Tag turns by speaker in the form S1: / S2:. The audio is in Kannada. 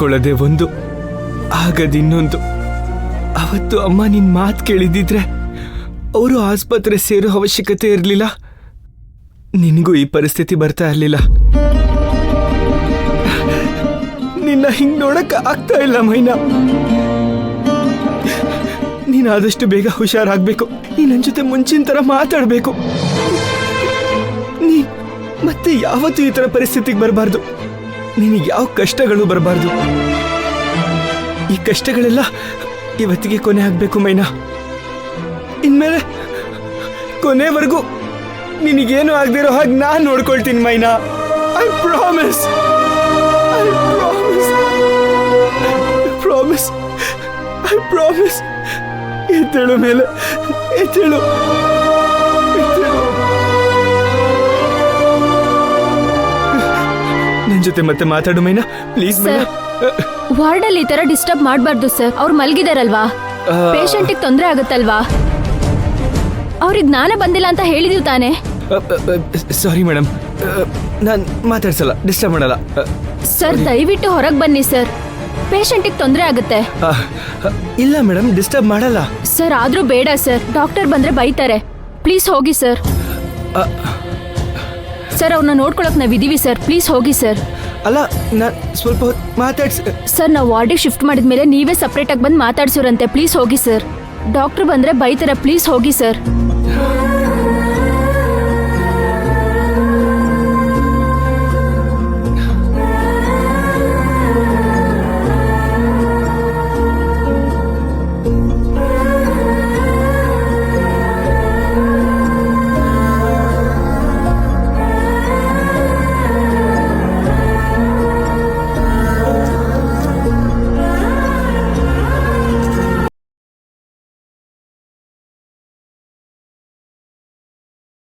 S1: ಅನ್ಕೊಳ್ಳೋದೆ ಒಂದು, ಆಗದಿನ್ನೊಂದು. ಅವತ್ತು ಅಮ್ಮ ನಿನ್ ಮಾತು ಕೇಳಿದಿದ್ರೆ ಅವರು ಆಸ್ಪತ್ರೆ ಸೇರೋ ಅವಶ್ಯಕತೆ ಇರಲಿಲ್ಲ, ನಿನಗೂ ಈ ಪರಿಸ್ಥಿತಿ ಬರ್ತಾ ಇರಲಿಲ್ಲ. ನಿನ್ನ ಹಿಂಗ್ ನೋಡಕ್ ಆಗ್ತಾ ಇಲ್ಲ ಮೈನಾ. ನೀನ್ ಆದಷ್ಟು ಬೇಗ ಹುಷಾರಾಗ್ಬೇಕು. ನೀನ್ ನನ್ ಜೊತೆ ಮುಂಚಿನ ತರ ಮಾತಾಡ್ಬೇಕು. ನೀನ್ ಮತ್ತೆ ಯಾವತ್ತೂ ಈ ತರ ಪರಿಸ್ಥಿತಿಗೆ ಬರಬಾರ್ದು. ನಿನಗೆ ಯಾವ ಕಷ್ಟಗಳು ಬರಬಾರ್ದು. ಈ ಕಷ್ಟಗಳೆಲ್ಲ ಇವತ್ತಿಗೆ ಕೊನೆ ಆಗ್ಬೇಕು ಮೈನಾ. ಇನ್ಮೇಲೆ ಕೊನೆವರೆಗೂ ನಿನಗೇನು ಆಗದಿರೋ ಹಾಗೆ ನಾನು ನೋಡ್ಕೊಳ್ತೀನಿ Maina. I promise, I promise, I promise, I promise. ಎದ್ದೇಳು ಮೇಲೆ, ಎದ್ದೇಳು, ಎದ್ದೇಳು. ನನ್ನ ಜೊತೆ ಮತ್ತೆ ಮಾತಾಡು ಮೈನಾ, ಪ್ಲೀಸ್ ಮೈನಾ.
S2: ವಾರ್ಡಲ್ಲಿ ಈ ತರ ಡಿಸ್ಟರ್ಬ್ ಮಾಡಬಾರ್ದು ಸರ್. ಅವ್ರು ಮಲ್ಗಿದಾರಲ್ವಾ, ಪೇಷಂಟಿಗೆ ತೊಂದರೆ ಆಗುತ್ತಲ್ವಾ. ಅವ್ರಿಗೆ ಜ್ಞಾನ ಬಂದಿಲ್ಲ ಅಂತ ಹೇಳಿದೀವಿ ತಾನೆ.
S1: ಸಾರಿ ಮೇಡಮ್, ನಾನು ಮಾತಾಡ್ಸಲ್ಲ, ಡಿಸ್ಟರ್ಬ್ ಮಾಡಲ್ಲ.
S2: ಸರ್ ದಯವಿಟ್ಟು ಹೊರಗೆ ಬನ್ನಿ ಸರ್, ಪೇಷಂಟಿಗೆ ತೊಂದರೆ ಆಗುತ್ತೆ.
S1: ಇಲ್ಲ ಮೇಡಮ್, ಡಿಸ್ಟರ್ಬ್ ಮಾಡಲ್ಲ.
S2: ಸರ್ ಆದ್ರೂ ಬೇಡ ಸರ್, ಡಾಕ್ಟರ್ ಬಂದ್ರೆ ಬೈತಾರೆ. ಪ್ಲೀಸ್ ಹೋಗಿ ಸರ್. ಸರ್ ಅವ್ರನ್ನ ನೋಡ್ಕೊಳಕ್ ನಾವಿದೀವಿ ಸರ್, ಪ್ಲೀಸ್ ಹೋಗಿ ಸರ್.
S1: ಅಲ್ಲ, ನಾನು ಸ್ವಲ್ಪ ಮಾತಾಡ್ಸ.
S2: ಸರ್ ನಾವು ವಾರ್ಡಿಗೆ ಶಿಫ್ಟ್ ಮಾಡಿದ್ಮೇಲೆ ನೀವೇ ಸಪ್ರೇಟ್ ಆಗಿ ಬಂದು ಮಾತಾಡ್ಸೋರಂತೆ. ಪ್ಲೀಸ್ ಹೋಗಿ ಸರ್, ಡಾಕ್ಟರ್ ಬಂದ್ರೆ ಬೈತಾರೆ. ಪ್ಲೀಸ್ ಹೋಗಿ ಸರ್.